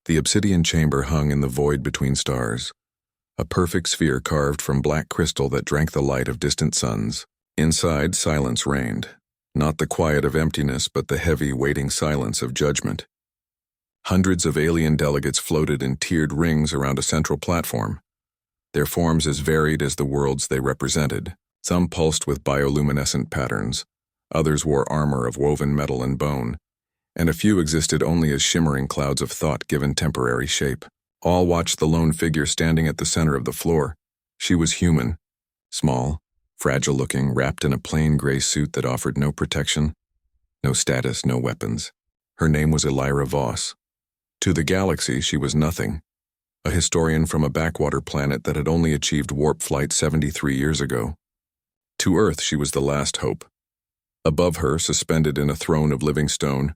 The obsidian chamber hung in the void between stars, a perfect sphere carved from black crystal that drank the light of distant suns. Inside, silence reigned, not the quiet of emptiness but the heavy, waiting silence of judgment. Hundreds of alien delegates floated in tiered rings around a central platform, their forms as varied as the worlds they represented. Some pulsed with bioluminescent patterns, others wore armor of woven metal and bone, and a few existed only as shimmering clouds of thought given temporary shape. All watched the lone figure standing at the center of the floor. She was human, small, fragile-looking, wrapped in a plain gray suit that offered no protection, no status, no weapons. Her name was Elira Voss. To the galaxy, she was nothing, a historian from a backwater planet that had only achieved warp flight 73 years ago. To Earth, she was the last hope. Above her, suspended in a throne of living stone,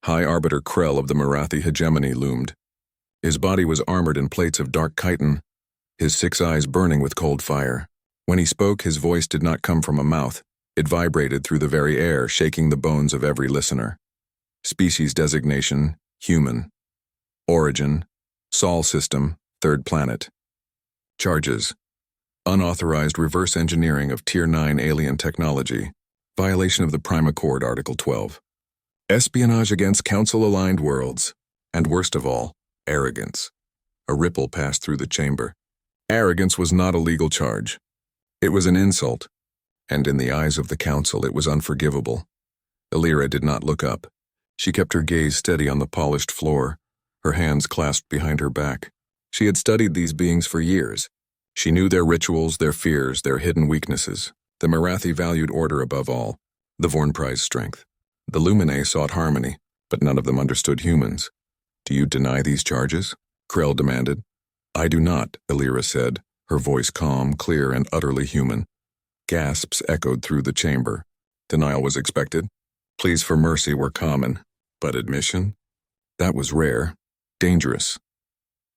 High Arbiter Krell of the Marathi hegemony loomed. His body was armored in plates of dark chitin, his 6 eyes burning with cold fire. When he spoke, his voice did not come from a mouth. It vibrated through the very air, shaking the bones of every listener. Species designation, human. Origin, Sol system, 3rd planet. Charges, unauthorized reverse engineering of Tier 9 alien technology, violation of the Prime Accord Article 12. Espionage against Council-aligned worlds, and worst of all, arrogance. A ripple passed through the chamber. Arrogance was not a legal charge. It was an insult, and in the eyes of the Council it was unforgivable. Elira did not look up. She kept her gaze steady on the polished floor, her hands clasped behind her back. She had studied these beings for years. She knew their rituals, their fears, their hidden weaknesses. The Marathi valued order above all. The Vorn prized strength. The Luminae sought harmony, but none of them understood humans. Do you deny these charges? Krell demanded. I do not, Elira said, her voice calm, clear, and utterly human. Gasps echoed through the chamber. Denial was expected. Pleas for mercy were common, but admission? That was rare, dangerous.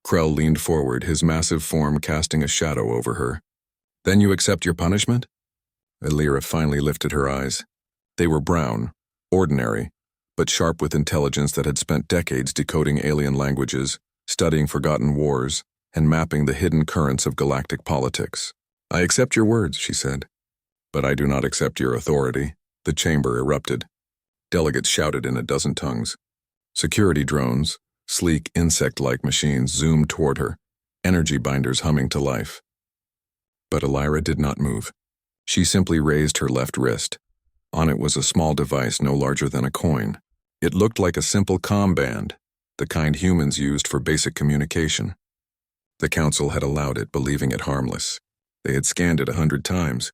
Krell leaned forward, his massive form casting a shadow over her. Then you accept your punishment? Elira finally lifted her eyes. They were brown, ordinary, but sharp with intelligence that had spent decades decoding alien languages, studying forgotten wars, and mapping the hidden currents of galactic politics. I accept your words, she said. But I do not accept your authority. The chamber erupted. Delegates shouted in a dozen tongues. Security drones, sleek insect-like machines, zoomed toward her, energy binders humming to life. But Elira did not move. She simply raised her left wrist. On it was a small device no larger than a coin. It looked like a simple comm band, the kind humans used for basic communication. The Council had allowed it, believing it harmless. They had scanned it 100 times,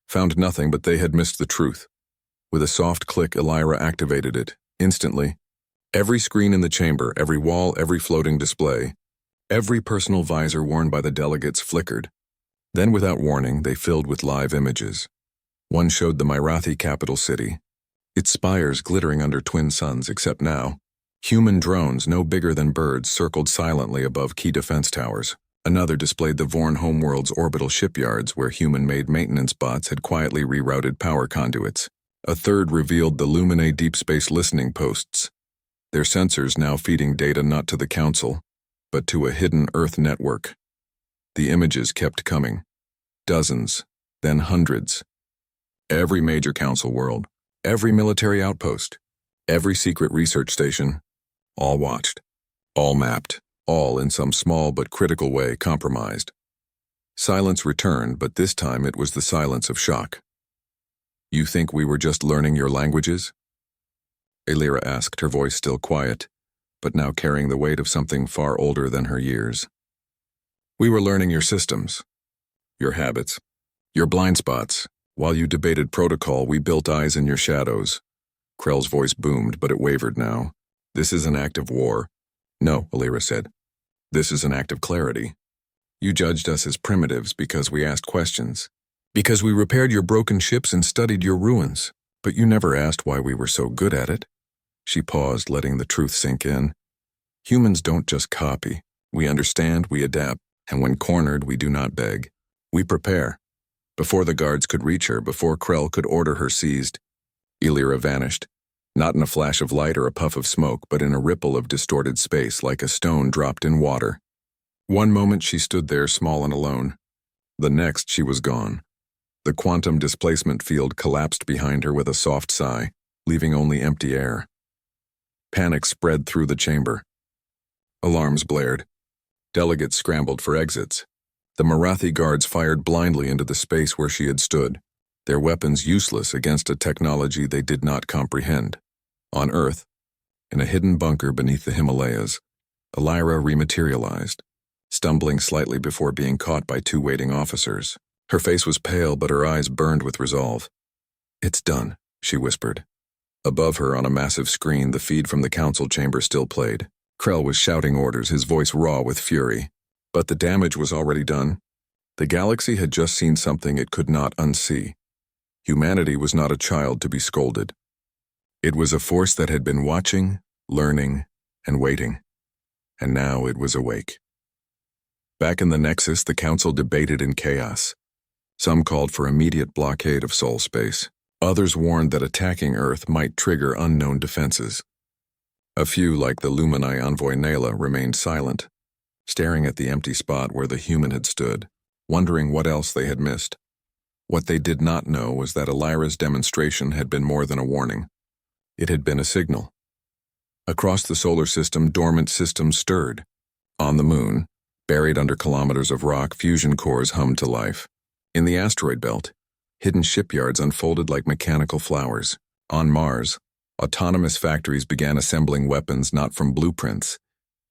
found nothing, but they had missed the truth. With a soft click, Elira activated it. Instantly, every screen in the chamber, every wall, every floating display, every personal visor worn by the delegates flickered. Then, without warning, they filled with live images. One showed the Marathi capital city, its spires glittering under twin suns, except now. Human drones, no bigger than birds, circled silently above key defense towers. Another displayed the Vorn homeworld's orbital shipyards where human-made maintenance bots had quietly rerouted power conduits. A third revealed the Luminae deep space listening posts, their sensors now feeding data not to the Council, but to a hidden Earth network. The images kept coming. Dozens, then hundreds. Every major Council world, every military outpost, every secret research station, all watched, all mapped, all in some small but critical way compromised. Silence returned, but this time it was the silence of shock. You think we were just learning your languages? Elira asked, her voice still quiet, but now carrying the weight of something far older than her years. We were learning your systems, your habits, your blind spots. While you debated protocol, we built eyes in your shadows. Krell's voice boomed, but it wavered now. This is an act of war. No, Elira said. This is an act of clarity. You judged us as primitives because we asked questions, because we repaired your broken ships and studied your ruins, but you never asked why we were so good at it. She paused, letting the truth sink in. Humans don't just copy. We understand, we adapt, and when cornered, we do not beg. We prepare. Before the guards could reach her, before Krell could order her seized, Elira vanished. Not in a flash of light or a puff of smoke, but in a ripple of distorted space like a stone dropped in water. One moment she stood there small and alone. The next she was gone. The quantum displacement field collapsed behind her with a soft sigh, leaving only empty air. Panic spread through the chamber. Alarms blared. Delegates scrambled for exits. The Marathi guards fired blindly into the space where she had stood, their weapons useless against a technology they did not comprehend. On Earth, in a hidden bunker beneath the Himalayas, Elira rematerialized, stumbling slightly before being caught by two waiting officers. Her face was pale, but her eyes burned with resolve. "It's done," she whispered. Above her on a massive screen, the feed from the council chamber still played. Krell was shouting orders, his voice raw with fury. But the damage was already done. The galaxy had just seen something it could not unsee. Humanity was not a child to be scolded. It was a force that had been watching, learning, and waiting. And now it was awake. Back in the Nexus, the Council debated in chaos. Some called for immediate blockade of soul space. Others warned that attacking Earth might trigger unknown defenses. A few, like the Lumini envoy Nayla, remained silent, staring at the empty spot where the human had stood, wondering what else they had missed. What they did not know was that Elira's demonstration had been more than a warning. It had been a signal. Across the solar system, dormant systems stirred. On the moon, buried under kilometers of rock, fusion cores hummed to life. In the asteroid belt, hidden shipyards unfolded like mechanical flowers. On Mars, autonomous factories began assembling weapons not from blueprints,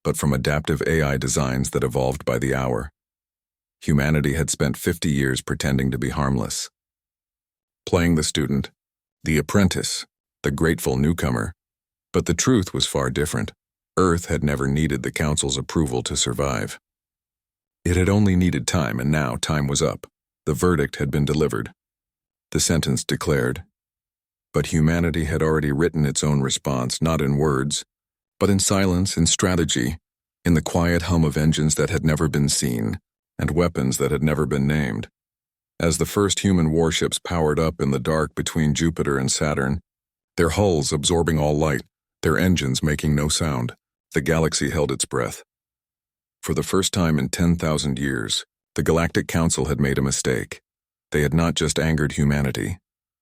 but from adaptive AI designs that evolved by the hour. Humanity had spent 50 years pretending to be harmless. Playing the student, the apprentice, the grateful newcomer. But the truth was far different. Earth had never needed the Council's approval to survive. It had only needed time, and now time was up. The verdict had been delivered. The sentence declared. But humanity had already written its own response, not in words, but in silence, in strategy, in the quiet hum of engines that had never been seen, and weapons that had never been named. As the first human warships powered up in the dark between Jupiter and Saturn, their hulls absorbing all light, their engines making no sound, the galaxy held its breath. For the first time in 10,000 years, the Galactic Council had made a mistake. They had not just angered humanity,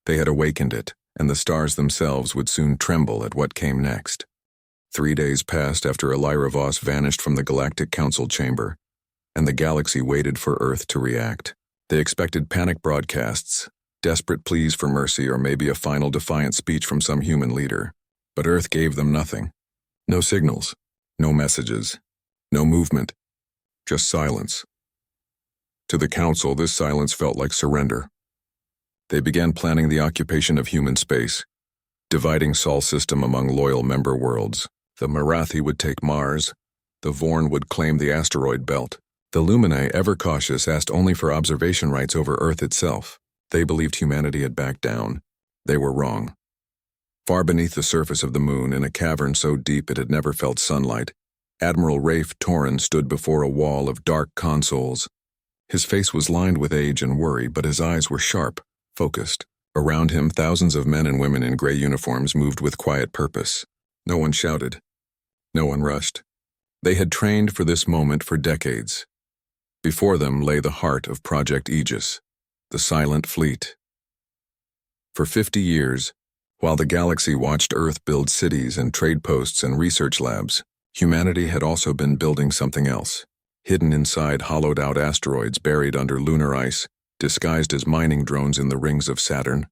they had awakened it, and the stars themselves would soon tremble at what came next. 3 days passed after Elira Voss vanished from the Galactic Council chamber, and the galaxy waited for Earth to react. They expected panic broadcasts, desperate pleas for mercy, or maybe a final defiant speech from some human leader. But Earth gave them nothing. No signals, no messages, no movement, just silence. To the Council, this silence felt like surrender. They began planning the occupation of human space, dividing Sol system among loyal member worlds. The Marathi would take Mars, the Vorn would claim the asteroid belt. The Lumini, ever cautious, asked only for observation rights over Earth itself. They believed humanity had backed down. They were wrong. Far beneath the surface of the moon, in a cavern so deep it had never felt sunlight, Admiral Rafe Torren stood before a wall of dark consoles. His face was lined with age and worry, but his eyes were sharp, focused. Around him, thousands of men and women in gray uniforms moved with quiet purpose. No one shouted. No one rushed. They had trained for this moment for decades. Before them lay the heart of Project Aegis, the silent fleet. For 50 years, while the galaxy watched Earth build cities and trade posts and research labs, humanity had also been building something else, hidden inside hollowed-out asteroids buried under lunar ice, disguised as mining drones in the rings of Saturn.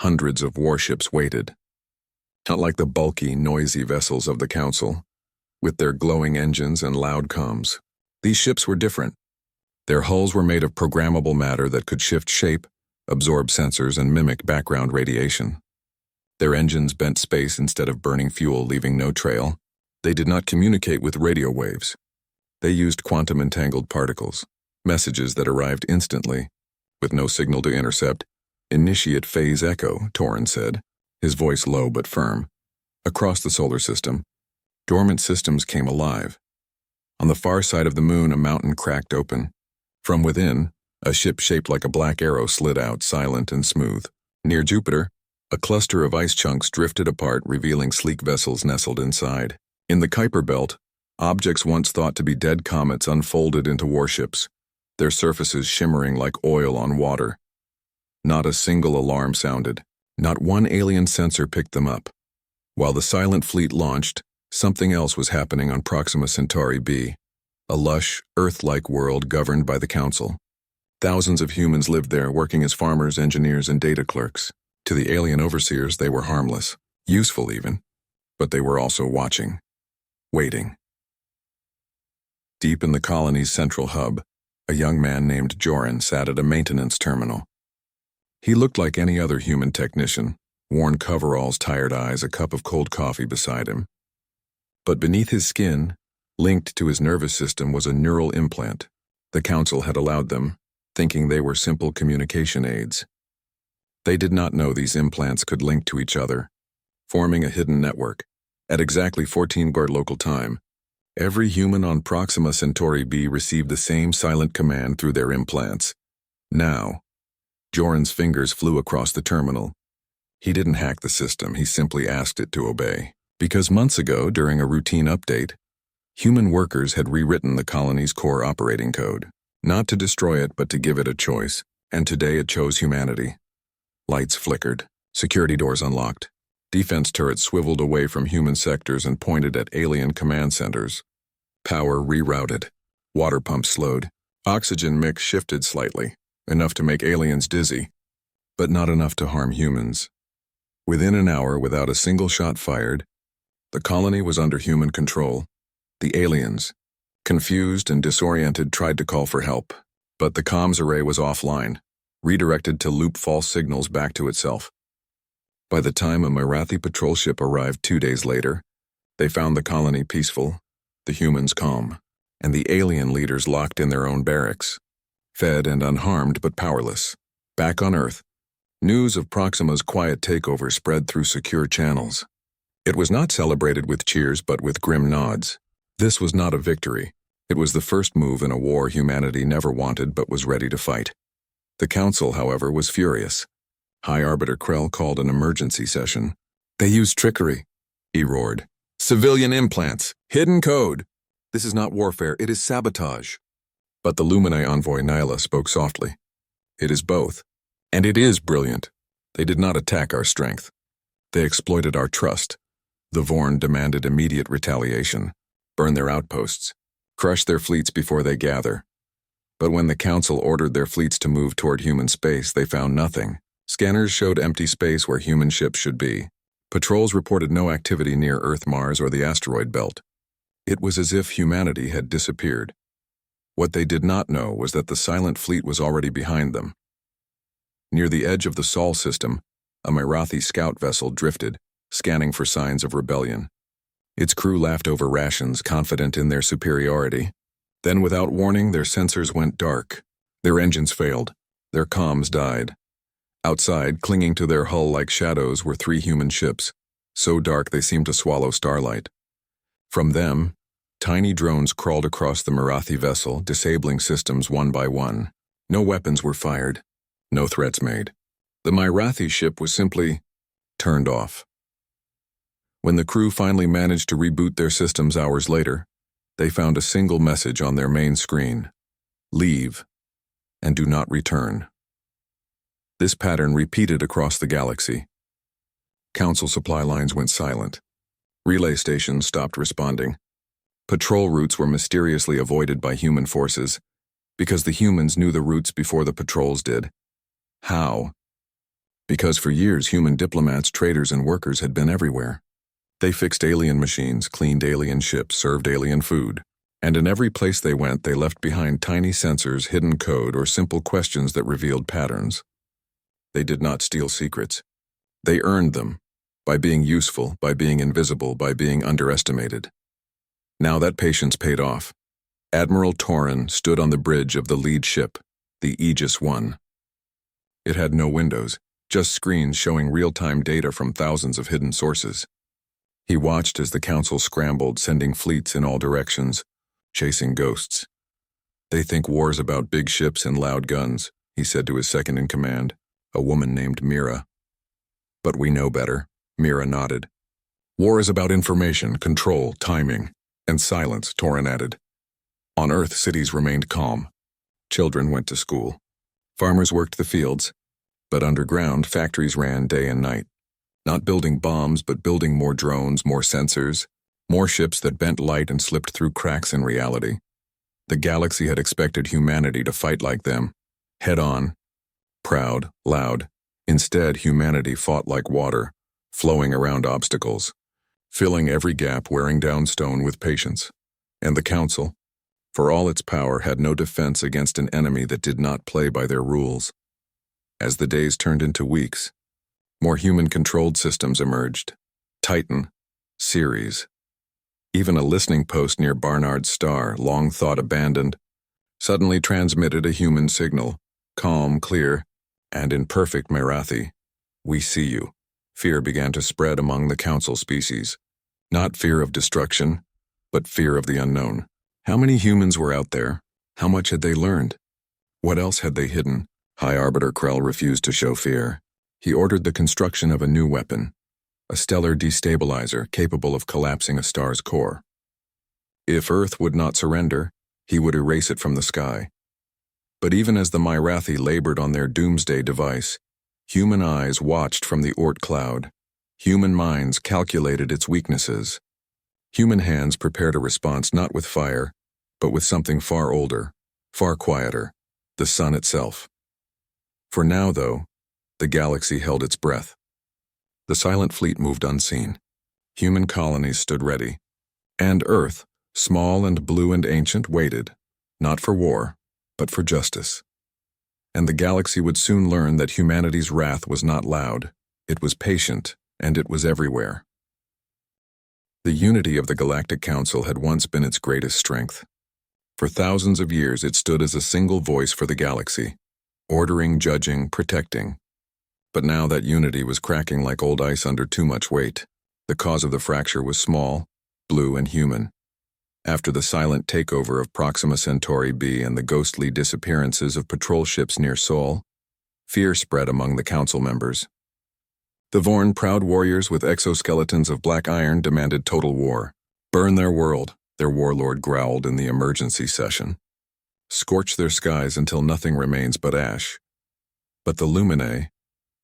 Hundreds of warships waited. Not like the bulky, noisy vessels of the Council, with their glowing engines and loud comms. These ships were different. Their hulls were made of programmable matter that could shift shape, absorb sensors, and mimic background radiation. Their engines bent space instead of burning fuel, leaving no trail. They did not communicate with radio waves. They used quantum-entangled particles, messages that arrived instantly, with no signal to intercept. "Initiate phase echo," Torren said, his voice low but firm. Across the solar system, dormant systems came alive. On the far side of the moon, a mountain cracked open. From within, a ship shaped like a black arrow slid out, silent and smooth. Near Jupiter, A cluster of ice chunks drifted apart, revealing sleek vessels nestled inside. In the Kuiper Belt, objects once thought to be dead comets unfolded into warships, their surfaces shimmering like oil on water. Not a single alarm sounded. Not one alien sensor picked them up. While the silent fleet launched, something else was happening on Proxima Centauri b, a lush, Earth-like world governed by the Council. Thousands of humans lived there, working as farmers, engineers, and data clerks. To the alien overseers, they were harmless, useful even, but they were also watching, waiting. Deep in the colony's central hub, a young man named Joran sat at a maintenance terminal. He looked like any other human technician, worn coveralls, tired eyes, a cup of cold coffee beside him. But beneath his skin, linked to his nervous system, was a neural implant. The Council had allowed them, thinking they were simple communication aids. They did not know these implants could link to each other, forming a hidden network. At exactly 14 guard local time, every human on Proxima Centauri b received the same silent command through their implants. Now, Joran's fingers flew across the terminal. He didn't hack the system, he simply asked it to obey. Because months ago, during a routine update, human workers had rewritten the colony's core operating code. Not to destroy it, but to give it a choice. And today it chose humanity. Lights flickered. Security doors unlocked. Defense turrets swiveled away from human sectors and pointed at alien command centers. Power rerouted. Water pumps slowed. Oxygen mix shifted slightly, enough to make aliens dizzy, but not enough to harm humans. Within an hour, without a single shot fired, the colony was under human control. The aliens, confused and disoriented, tried to call for help, but the comms array was offline, redirected to loop false signals back to itself. By the time a Marathi patrol ship arrived 2 days later, they found the colony peaceful, the humans calm, and the alien leaders locked in their own barracks, fed and unharmed but powerless. Back on Earth, news of Proxima's quiet takeover spread through secure channels. It was not celebrated with cheers but with grim nods. This was not a victory. It was the first move in a war humanity never wanted but was ready to fight. The Council, however, was furious. High Arbiter Krell called an emergency session. "They used trickery," he roared. "Civilian implants, hidden code. This is not warfare, it is sabotage." But the Lumine envoy Nyla spoke softly. "It is both. And it is brilliant. They did not attack our strength. They exploited our trust. The Vorn demanded immediate retaliation. Burn their outposts. Crush their fleets before they gather. But when the Council ordered their fleets to move toward human space, they found nothing. Scanners showed empty space where human ships should be. Patrols reported no activity near Earth, Mars, or the asteroid belt. It was as if humanity had disappeared. What they did not know was that the silent fleet was already behind them. Near the edge of the Sol system, a Marathi scout vessel drifted, scanning for signs of rebellion. Its crew laughed over rations, confident in their superiority. Then, without warning, their sensors went dark. Their engines failed. Their comms died. Outside, clinging to their hull like shadows, were 3 human ships, so dark they seemed to swallow starlight. From them, tiny drones crawled across the Marathi vessel, disabling systems one by one. No weapons were fired. No threats made. The Marathi ship was simply turned off. When the crew finally managed to reboot their systems hours later, they found a single message on their main screen: "Leave, and do not return." This pattern repeated across the galaxy. Council supply lines went silent. Relay stations stopped responding. Patrol routes were mysteriously avoided by human forces, because the humans knew the routes before the patrols did. How? Because for years human diplomats, traders, and workers had been everywhere. They fixed alien machines, cleaned alien ships, served alien food. And in every place they went, they left behind tiny sensors, hidden code, or simple questions that revealed patterns. They did not steal secrets. They earned them, by being useful, by being invisible, by being underestimated. Now that patience paid off. Admiral Torin stood on the bridge of the lead ship, the Aegis I. It had no windows, just screens showing real-time data from thousands of hidden sources. He watched as the Council scrambled, sending fleets in all directions, chasing ghosts. "They think war's about big ships and loud guns," he said to his second-in-command, a woman named Mira. But we know better, Mira nodded. War is about information, control, timing, and silence, Torin added. On Earth, cities remained calm. Children went to school. Farmers worked the fields. But underground, factories ran day and night. Not building bombs, but building more drones, more sensors, more ships that bent light and slipped through cracks in reality. The galaxy had expected humanity to fight like them, head on, proud, loud. Instead, humanity fought like water, flowing around obstacles, filling every gap, wearing down stone with patience. And the Council, for all its power, had no defense against an enemy that did not play by their rules. As the days turned into weeks, more human-controlled systems emerged. Titan, Ceres. Even a listening post near Barnard's star, long thought abandoned, suddenly transmitted a human signal, calm, clear, and in perfect Marathi. We see you. Fear began to spread among the Council species. Not fear of destruction, but fear of the unknown. How many humans were out there? How much had they learned? What else had they hidden? High Arbiter Krell refused to show fear. He ordered the construction of a new weapon, a stellar destabilizer capable of collapsing a star's core. If Earth would not surrender, he would erase it from the sky. But even as the Myrathi labored on their doomsday device, human eyes watched from the Oort cloud. Human minds calculated its weaknesses. Human hands prepared a response not with fire, but with something far older, far quieter, the sun itself. For now, though, the galaxy held its breath. The silent fleet moved unseen. Human colonies stood ready. And Earth, small and blue and ancient, waited, not for war, but for justice. And the galaxy would soon learn that humanity's wrath was not loud, it was patient, and it was everywhere. The unity of the Galactic Council had once been its greatest strength. For thousands of years it stood as a single voice for the galaxy, ordering, judging, protecting. But now that unity was cracking like old ice under too much weight. The cause of the fracture was small, blue, and human. After the silent takeover of Proxima Centauri B and the ghostly disappearances of patrol ships near Sol, fear spread among the council members. The Vorn, proud warriors with exoskeletons of black iron, demanded total war. Burn their world, their warlord growled in the emergency session. Scorch their skies until nothing remains but ash. But the Luminae,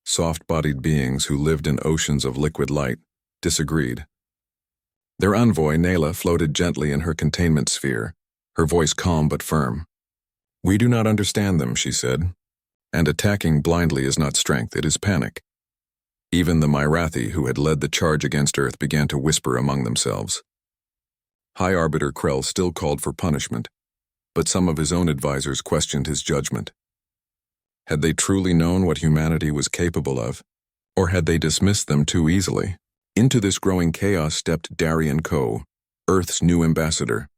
soft-bodied beings who lived in oceans of liquid light, disagreed. Their envoy, Nayla, floated gently in her containment sphere, her voice calm but firm. We do not understand them, she said. And attacking blindly is not strength, it is panic. Even the Myrathi, who had led the charge against Earth, began to whisper among themselves. High Arbiter Krell still called for punishment, but some of his own advisors questioned his judgment. Had they truly known what humanity was capable of, or had they dismissed them too easily? Into this growing chaos stepped Darian Coe, Earth's new ambassador.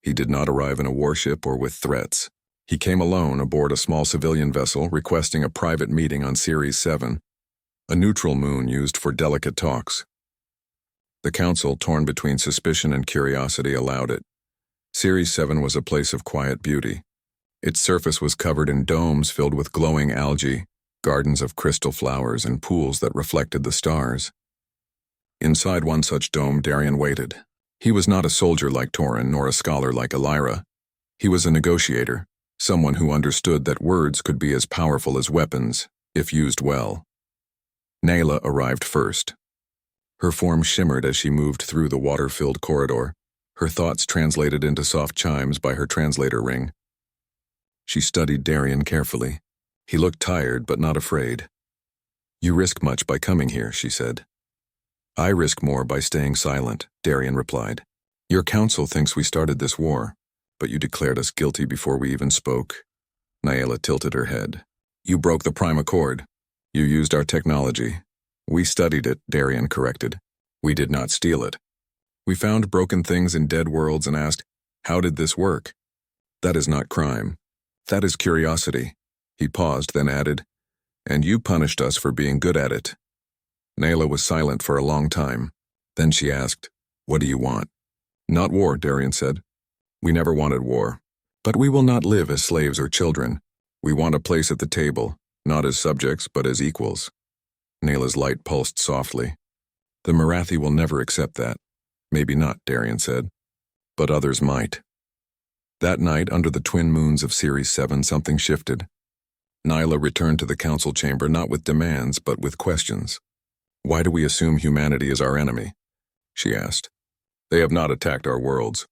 He did not arrive in a warship or with threats. He came alone aboard a small civilian vessel requesting a private meeting on Ceres 7, a neutral moon used for delicate talks. The council, torn between suspicion and curiosity, allowed it. Ceres 7 was a place of quiet beauty. Its surface was covered in domes filled with glowing algae, gardens of crystal flowers, and pools that reflected the stars. Inside one such dome, Darian waited. He was not a soldier like Torin, nor a scholar like Elira. He was a negotiator, someone who understood that words could be as powerful as weapons, if used well. Nayla arrived first. Her form shimmered as she moved through the water-filled corridor, her thoughts translated into soft chimes by her translator ring. She studied Darian carefully. He looked tired but not afraid. You risk much by coming here, she said. I risk more by staying silent, Darian replied. Your council thinks we started this war, but you declared us guilty before we even spoke. Nayla tilted her head. You broke the Prime Accord. You used our technology. We studied it, Darian corrected. We did not steal it. We found broken things in dead worlds and asked, how did this work? That is not crime. That is curiosity. He paused, then added, and you punished us for being good at it. Nayla was silent for a long time. Then she asked, what do you want? Not war, Darian said. We never wanted war. But we will not live as slaves or children. We want a place at the table, not as subjects, but as equals. Nayla's light pulsed softly. The Marathi will never accept that. Maybe not, Darian said. But others might. That night, under the twin moons of Series 7, something shifted. Nyla returned to the council chamber not with demands, but with questions. Why do we assume humanity is our enemy? She asked. They have not attacked our worlds.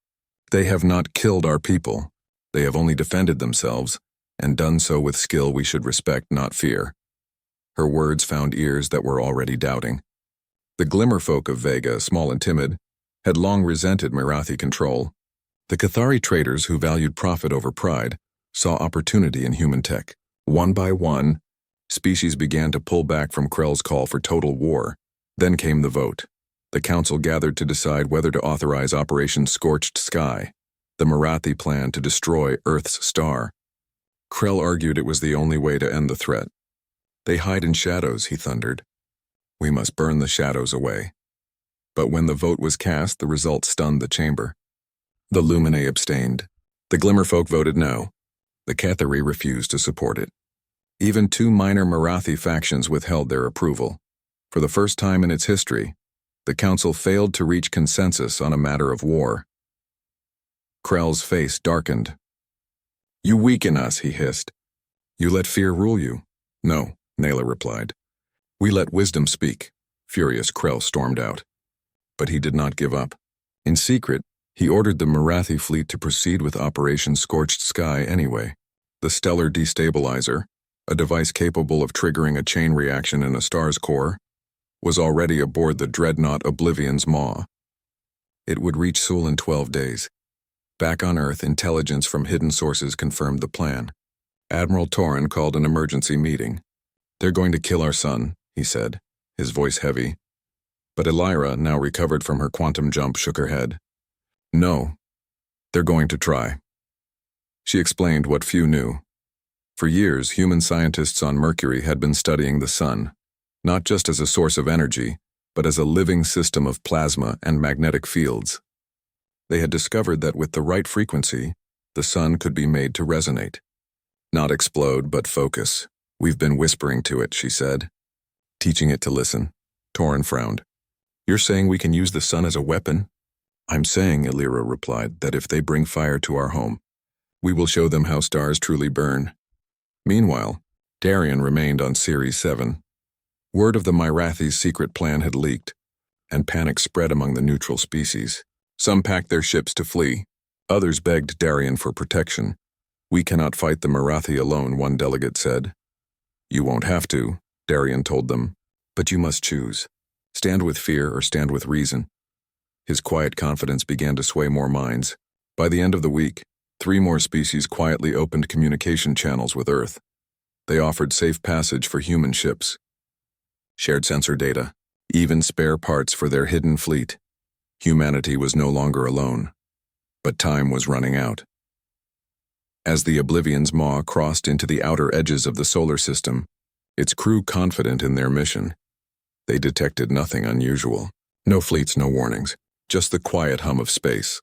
They have not killed our people. They have only defended themselves, and done so with skill we should respect, not fear. Her words found ears that were already doubting. The Glimmerfolk of Vega, small and timid, had long resented Marathi control. The Cathari traders who valued profit over pride saw opportunity in human tech. One by one, species began to pull back from Krell's call for total war. Then came the vote. The council gathered to decide whether to authorize Operation Scorched Sky, the Marathi plan to destroy Earth's star. Krell argued it was the only way to end the threat. They hide in shadows, he thundered. We must burn the shadows away. But when the vote was cast, the result stunned the chamber. The Luminae abstained. The Glimmerfolk voted no. The Cathari refused to support it. Even two minor Marathi factions withheld their approval. For the first time in its history, the council failed to reach consensus on a matter of war. Krell's face darkened. You weaken us, he hissed. You let fear rule you. No, Nayla replied. We let wisdom speak. Furious, Krell stormed out. But he did not give up. In secret, he ordered the Marathi fleet to proceed with Operation Scorched Sky anyway. The stellar destabilizer, a device capable of triggering a chain reaction in a star's core, was already aboard the dreadnought Oblivion's Maw. It would reach Sul in 12 days. Back on Earth, intelligence from hidden sources confirmed the plan. Admiral Torin called an emergency meeting. They're going to kill our son, he said, his voice heavy. But Elira, now recovered from her quantum jump, shook her head. No, they're going to try. She explained what few knew. For years, human scientists on Mercury had been studying the sun, not just as a source of energy, but as a living system of plasma and magnetic fields. They had discovered that with the right frequency, the sun could be made to resonate. Not explode, but focus. We've been whispering to it, she said. Teaching it to listen. Torin frowned. You're saying we can use the sun as a weapon? I'm saying, Elira replied, that if they bring fire to our home, we will show them how stars truly burn. Meanwhile, Darian remained on Series 7. Word of the Myrathi's secret plan had leaked, and panic spread among the neutral species. Some packed their ships to flee. Others begged Darian for protection. We cannot fight the Marathi alone, one delegate said. You won't have to, Darian told them, but you must choose. Stand with fear or stand with reason. His quiet confidence began to sway more minds. By the end of the week, 3 more species quietly opened communication channels with Earth. They offered safe passage for human ships, shared sensor data, even spare parts for their hidden fleet. Humanity was no longer alone, but time was running out. As the Oblivion's Maw crossed into the outer edges of the solar system, its crew confident in their mission, they detected nothing unusual. No fleets, no warnings, just the quiet hum of space.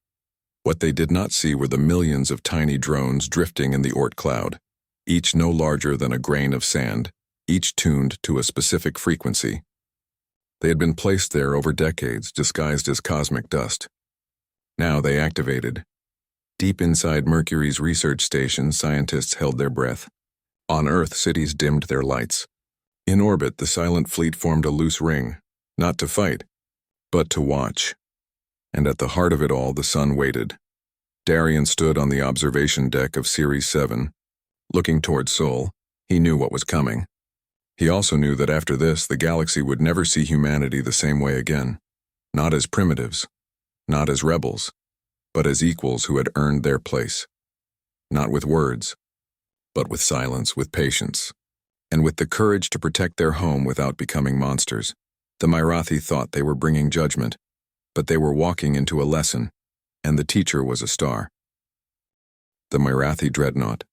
What they did not see were the millions of tiny drones drifting in the Oort cloud, each no larger than a grain of sand, each tuned to a specific frequency. They had been placed there over decades, disguised as cosmic dust. Now they activated. Deep inside Mercury's research station, scientists held their breath. On Earth, cities dimmed their lights. In orbit, the silent fleet formed a loose ring, not to fight, but to watch. And at the heart of it all, the sun waited. Darian stood on the observation deck of Series 7. Looking toward Sol, he knew what was coming. He also knew that after this, the galaxy would never see humanity the same way again. Not as primitives, not as rebels, but as equals who had earned their place. Not with words, but with silence, with patience, and with the courage to protect their home without becoming monsters. The Myrathi thought they were bringing judgment, but they were walking into a lesson, and the teacher was a star. The Myrathi dreadnought.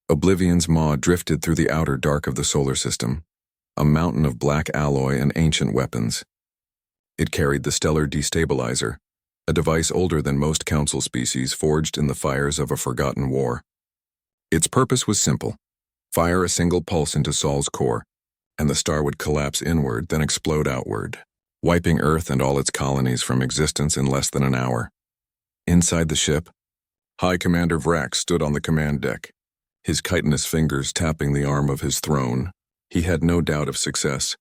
Oblivion's Maw drifted through the outer dark of the solar system, a mountain of black alloy and ancient weapons. It carried the stellar destabilizer, a device older than most council species forged in the fires of a forgotten war. Its purpose was simple: fire a single pulse into Sol's core, and the star would collapse inward, then explode outward, wiping Earth and all its colonies from existence in less than an hour. Inside the ship, High Commander Vrax stood on the command deck, his chitinous fingers tapping the arm of his throne. He had no doubt of success.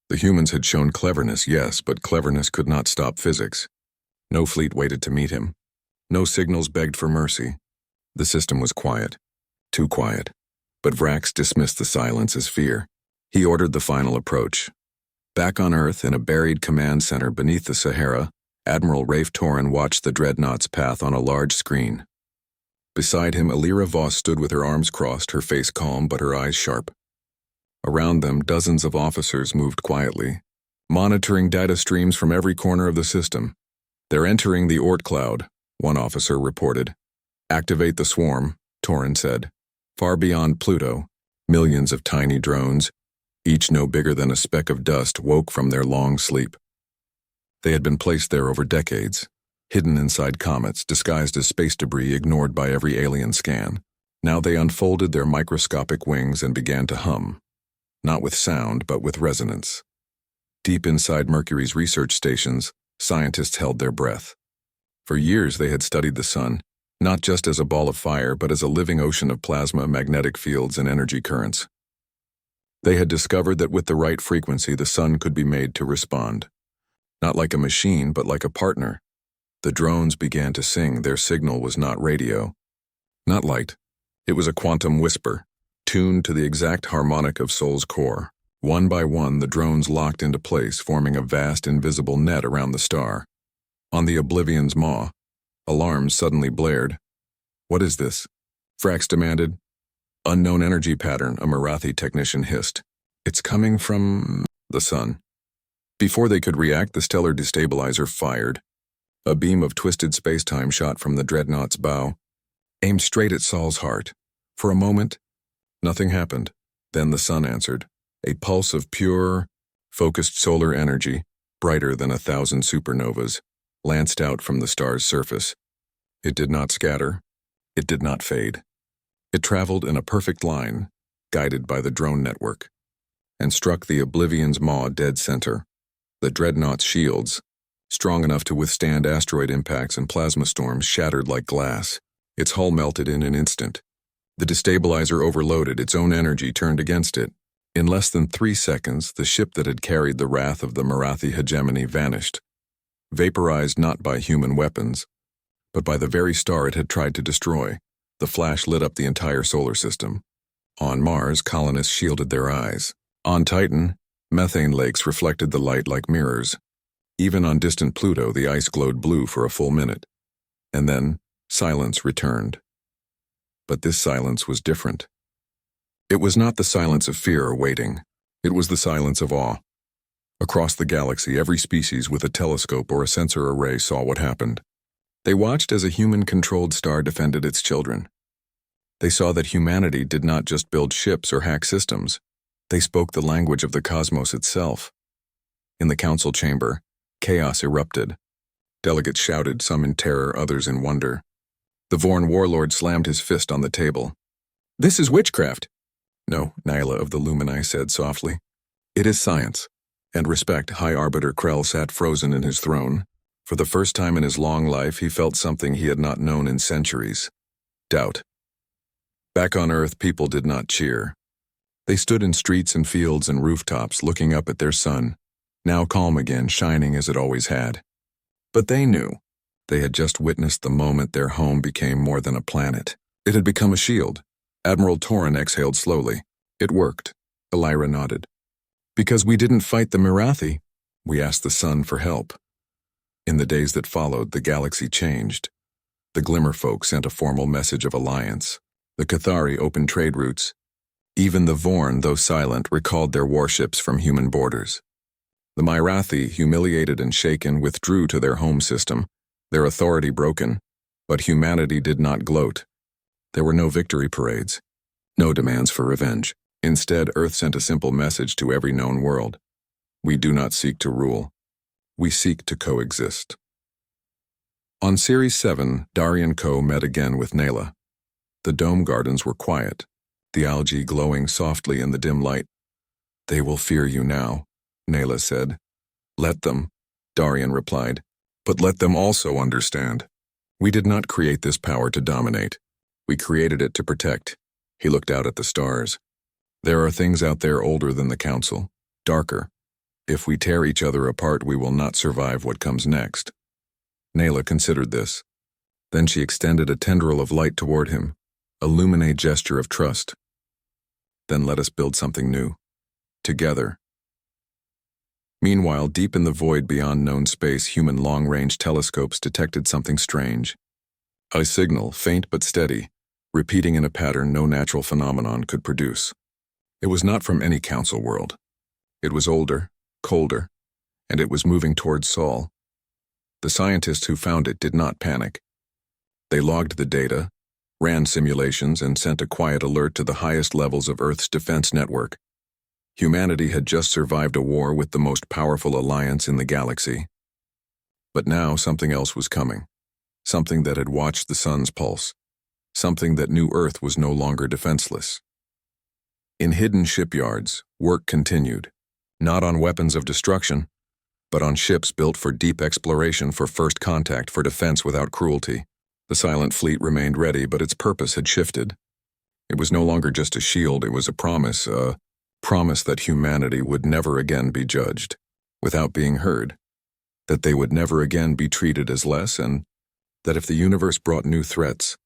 The humans had shown cleverness, yes, but cleverness could not stop physics. No fleet waited to meet him. No signals begged for mercy. The system was quiet. Too quiet. But Vrax dismissed the silence as fear. He ordered the final approach. Back on Earth, in a buried command center beneath the Sahara, Admiral Rafe Torren watched the dreadnought's path on a large screen. Beside him, Alira Voss stood with her arms crossed, her face calm but her eyes sharp. Around them, dozens of officers moved quietly, monitoring data streams from every corner of the system. "They're entering the Oort cloud," one officer reported. "Activate the swarm," Torren said. Far beyond Pluto, millions of tiny drones, each no bigger than a speck of dust, woke from their long sleep. They had been placed there over decades, hidden inside comets, disguised as space debris ignored by every alien scan. Now they unfolded their microscopic wings and began to hum, not with sound, but with resonance. Deep inside Mercury's research stations, scientists held their breath. For years they had studied the sun, not just as a ball of fire, but as a living ocean of plasma, magnetic fields, and energy currents. They had discovered that with the right frequency, the sun could be made to respond. Not like a machine, but like a partner. The drones began to sing. Their signal was not radio, not light. It was a quantum whisper, tuned to the exact harmonic of Sol's core. One by one, the drones locked into place, forming a vast invisible net around the star. On the Oblivion's maw, alarms suddenly blared. "What is this?" Vrax demanded. "Unknown energy pattern," a Marathi technician hissed. "It's coming from the sun." Before they could react, the stellar destabilizer fired. A beam of twisted spacetime shot from the dreadnought's bow, aimed straight at Sol's heart. For a moment, nothing happened. Then the sun answered. A pulse of pure, focused solar energy, brighter than 1,000 supernovas, lanced out from the star's surface. It did not scatter. It did not fade. It traveled in a perfect line, guided by the drone network, and struck the Oblivion's maw dead center. The dreadnought's shields, strong enough to withstand asteroid impacts and plasma storms, shattered like glass. Its hull melted in an instant. The destabilizer overloaded, its own energy turned against it. In less than 3 seconds, the ship that had carried the wrath of the Marathi hegemony vanished, vaporized not by human weapons, but by the very star it had tried to destroy. The flash lit up the entire solar system. On Mars, colonists shielded their eyes. On Titan, methane lakes reflected the light like mirrors. Even on distant Pluto, the ice glowed blue for a full minute. And then, silence returned. But this silence was different. It was not the silence of fear or waiting. It was the silence of awe. Across the galaxy, every species with a telescope or a sensor array saw what happened. They watched as a human-controlled star defended its children. They saw that humanity did not just build ships or hack systems. They spoke the language of the cosmos itself. In the council chamber, chaos erupted. Delegates shouted, some in terror, others in wonder. The Vorn warlord slammed his fist on the table. "This is witchcraft." "No," Nyla of the Lumini said softly. "It is science." And respect. High Arbiter Krell sat frozen in his throne. For the first time in his long life, he felt something he had not known in centuries. Doubt. Back on Earth, people did not cheer. They stood in streets and fields and rooftops, looking up at their sun, now calm again, shining as it always had. But they knew. They had just witnessed the moment their home became more than a planet. It had become a shield. Admiral Torren exhaled slowly. "It worked." Elira nodded. "Because we didn't fight the Marathi. We asked the sun for help." In the days that followed, the galaxy changed. The Glimmerfolk sent a formal message of alliance. The Cathari opened trade routes. Even the Vorn, though silent, recalled their warships from human borders. The Marathi, humiliated and shaken, withdrew to their home system, their authority broken, but humanity did not gloat. There were no victory parades, no demands for revenge. Instead, Earth sent a simple message to every known world. We do not seek to rule. We seek to coexist. On Series 7, Darian Co. met again with Nayla. The dome gardens were quiet, the algae glowing softly in the dim light. They will fear you now, Nayla said. Let them, Darian replied. But let them also understand. We did not create this power to dominate. We created it to protect. He looked out at the stars. There are things out there older than the Council, darker. If we tear each other apart, we will not survive what comes next. Nayla considered this. Then she extended a tendril of light toward him, a lumine gesture of trust. Then let us build something new. Together. Meanwhile, deep in the void beyond known space, human long-range telescopes detected something strange. A signal, faint but steady, repeating in a pattern no natural phenomenon could produce. It was not from any Council world. It was older, colder, and it was moving towards Sol. The scientists who found it did not panic. They logged the data, ran simulations, and sent a quiet alert to the highest levels of Earth's defense network. Humanity had just survived a war with the most powerful alliance in the galaxy. But now something else was coming. Something that had watched the sun's pulse. Something that knew Earth was no longer defenseless. In hidden shipyards, work continued. Not on weapons of destruction, but on ships built for deep exploration, for first contact, for defense without cruelty. The silent fleet remained ready, but its purpose had shifted. It was no longer just a shield, it was a promise that humanity would never again be judged, without being heard, that they would never again be treated as less, and that if the universe brought new threats,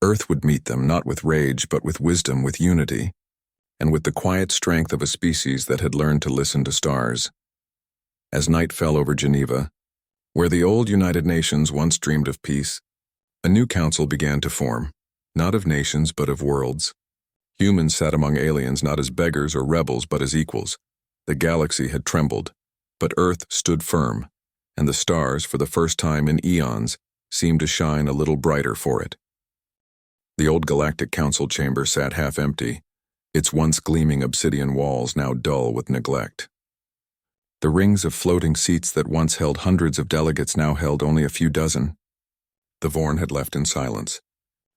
Earth would meet them not with rage but with wisdom, with unity, and with the quiet strength of a species that had learned to listen to stars. As night fell over Geneva, where the old United Nations once dreamed of peace, a new council began to form, not of nations but of worlds. Humans sat among aliens not as beggars or rebels but as equals. The galaxy had trembled, but Earth stood firm, and the stars, for the first time in eons, seemed to shine a little brighter for it. The old Galactic Council chamber sat half empty, its once gleaming obsidian walls now dull with neglect. The rings of floating seats that once held hundreds of delegates now held only a few dozen. The Vorn had left in silence.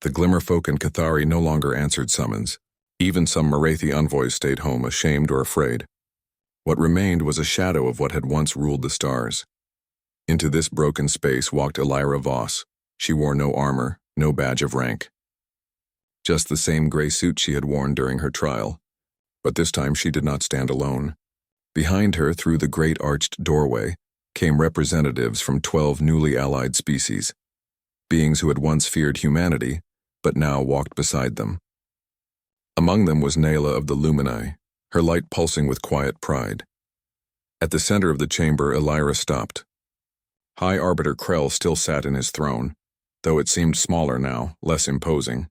The Glimmerfolk and Cathari no longer answered summons. Even some Marathi envoys stayed home, ashamed or afraid. What remained was a shadow of what had once ruled the stars. Into this broken space walked Elira Voss. She wore no armor, no badge of rank. Just the same gray suit she had worn during her trial. But this time she did not stand alone. Behind her, through the great arched doorway, came representatives from 12 newly allied species. Beings who had once feared humanity, but now walked beside them. Among them was Nayla of the Lumini, her light pulsing with quiet pride. At the center of the chamber, Elira stopped. High Arbiter Krell still sat in his throne, though it seemed smaller now, less imposing.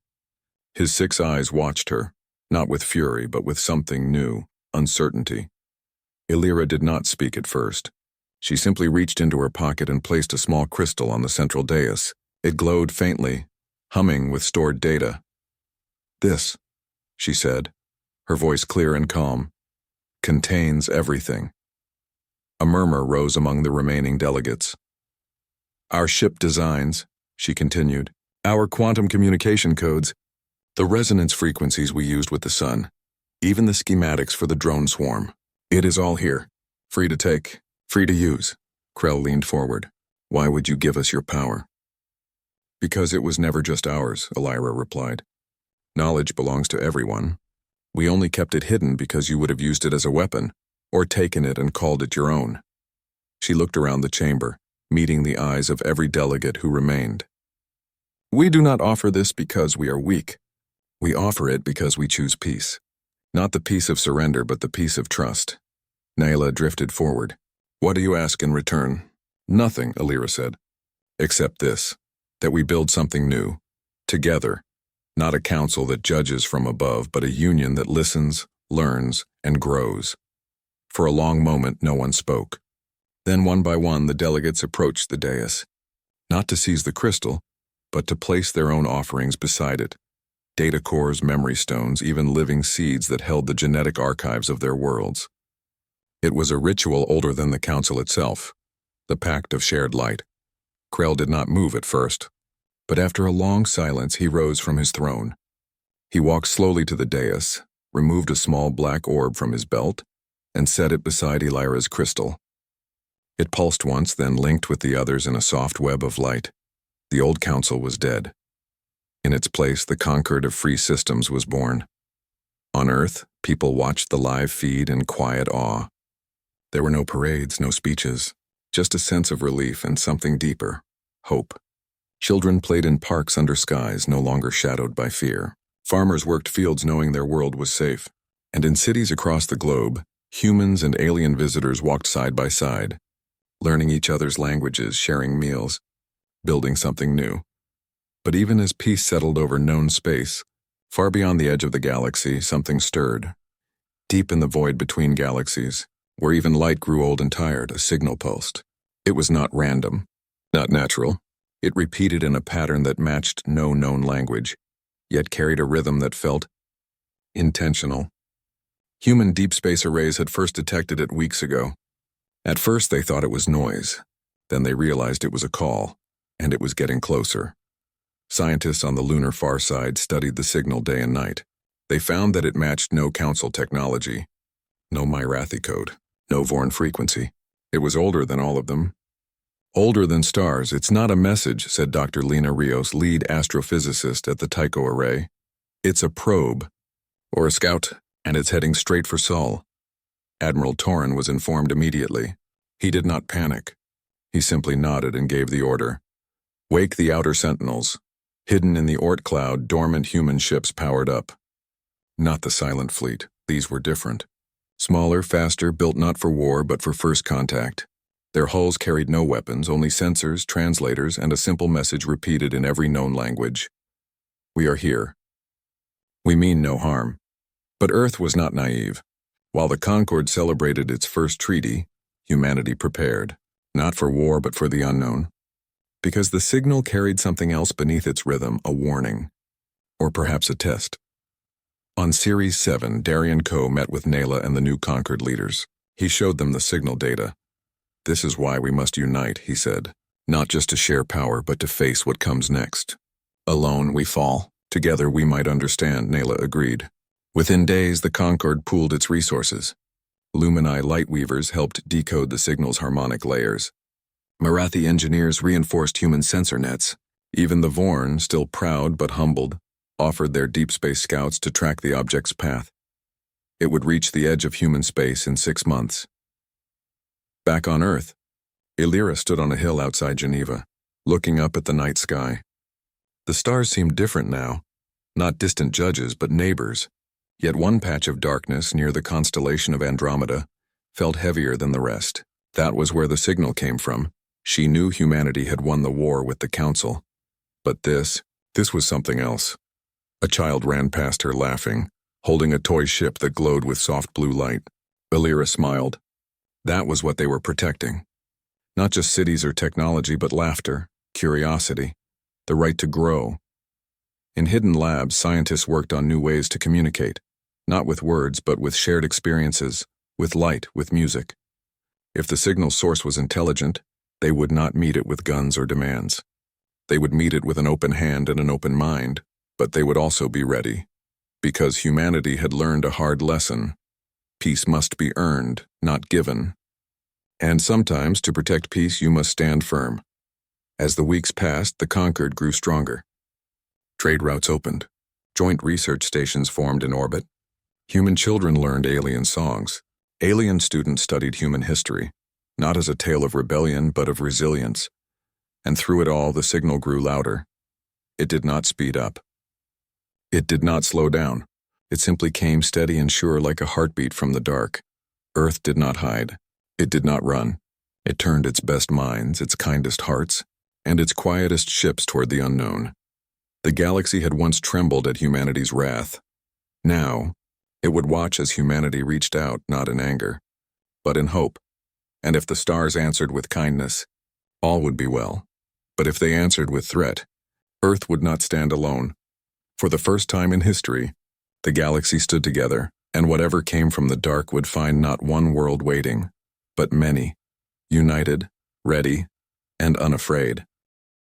His 6 eyes watched her, not with fury, but with something new, uncertainty. Elira did not speak at first. She simply reached into her pocket and placed a small crystal on the central dais. It glowed faintly, humming with stored data. "This," she said, her voice clear and calm, "contains everything." A murmur rose among the remaining delegates. "Our ship designs," she continued, "our quantum communication codes, the resonance frequencies we used with the sun, even the schematics for the drone swarm. It is all here, free to take, free to use." Krell leaned forward. "Why would you give us your power?" "Because it was never just ours," Elira replied. "Knowledge belongs to everyone. We only kept it hidden because you would have used it as a weapon, or taken it and called it your own." She looked around the chamber, meeting the eyes of every delegate who remained. "We do not offer this because we are weak. We offer it because we choose peace. Not the peace of surrender, but the peace of trust." Nayla drifted forward. "What do you ask in return?" "Nothing," Elira said. "Except this, that we build something new, together. Not a council that judges from above, but a union that listens, learns, and grows." For a long moment, no one spoke. Then one by one, the delegates approached the dais. Not to seize the crystal, but to place their own offerings beside it. Data cores, memory stones, even living seeds that held the genetic archives of their worlds. It was a ritual older than the council itself, the pact of shared light. Krell did not move at first, but after a long silence he rose from his throne. He walked slowly to the dais, removed a small black orb from his belt, and set it beside Elira's crystal. It pulsed once, then linked with the others in a soft web of light. The old council was dead. In its place, the Concord of Free Systems was born. On Earth, people watched the live feed in quiet awe. There were no parades, no speeches, just a sense of relief and something deeper, hope. Children played in parks under skies no longer shadowed by fear. Farmers worked fields knowing their world was safe. And in cities across the globe, humans and alien visitors walked side by side, learning each other's languages, sharing meals, building something new. But even as peace settled over known space, far beyond the edge of the galaxy, something stirred. Deep in the void between galaxies, where even light grew old and tired, a signal pulsed. It was not random, not natural. It repeated in a pattern that matched no known language, yet carried a rhythm that felt intentional. Human deep space arrays had first detected it weeks ago. At first they thought it was noise. Then they realized it was a call, and it was getting closer. Scientists on the lunar far side studied the signal day and night. They found that it matched no council technology, no Mirathi code, no Vorn frequency. It was older than all of them. Older than stars. It's not a message, said Dr. Lena Rios, lead astrophysicist at the Tycho Array. It's a probe, or a scout, and it's heading straight for Sol. Admiral Torin was informed immediately. He did not panic. He simply nodded and gave the order. Wake the outer sentinels. Hidden in the Oort cloud, dormant human ships powered up. Not the silent fleet. These were different. Smaller, faster, built not for war but for first contact. Their hulls carried no weapons, only sensors, translators, and a simple message repeated in every known language. We are here. We mean no harm. But Earth was not naive. While the Concord celebrated its first treaty, humanity prepared, not for war but for the unknown. Because the signal carried something else beneath its rhythm, a warning. Or perhaps a test. On Series 7, Darian Coe met with Nayla and the new Concord leaders. He showed them the signal data. This is why we must unite, he said. Not just to share power, but to face what comes next. Alone we fall. Together we might understand, Nayla agreed. Within days, the Concord pooled its resources. Lumini lightweavers helped decode the signal's harmonic layers. Mirathi engineers reinforced human sensor nets. Even the Vorn, still proud but humbled, offered their deep space scouts to track the object's path. It would reach the edge of human space in 6 months. Back on Earth, Elira stood on a hill outside Geneva, looking up at the night sky. The stars seemed different now, not distant judges but neighbors. Yet one patch of darkness near the constellation of Andromeda felt heavier than the rest. That was where the signal came from. She knew humanity had won the war with the Council. But this was something else. A child ran past her laughing, holding a toy ship that glowed with soft blue light. Elira smiled. That was what they were protecting. Not just cities or technology, but laughter, curiosity, the right to grow. In hidden labs, scientists worked on new ways to communicate, not with words, but with shared experiences, with light, with music. If the signal source was intelligent, they would not meet it with guns or demands. They would meet it with an open hand and an open mind, but they would also be ready. Because humanity had learned a hard lesson. Peace must be earned, not given. And sometimes, to protect peace, you must stand firm. As the weeks passed, the Concord grew stronger. Trade routes opened. Joint research stations formed in orbit. Human children learned alien songs. Alien students studied human history, not as a tale of rebellion, but of resilience. And through it all, the signal grew louder. It did not speed up. It did not slow down. It simply came steady and sure like a heartbeat from the dark. Earth did not hide. It did not run. It turned its best minds, its kindest hearts, and its quietest ships toward the unknown. The galaxy had once trembled at humanity's wrath. Now, it would watch as humanity reached out, not in anger, but in hope. And if the stars answered with kindness, all would be well. But if they answered with threat, Earth would not stand alone. For the first time in history, the galaxy stood together, and whatever came from the dark would find not one world waiting, but many, united, ready, and unafraid.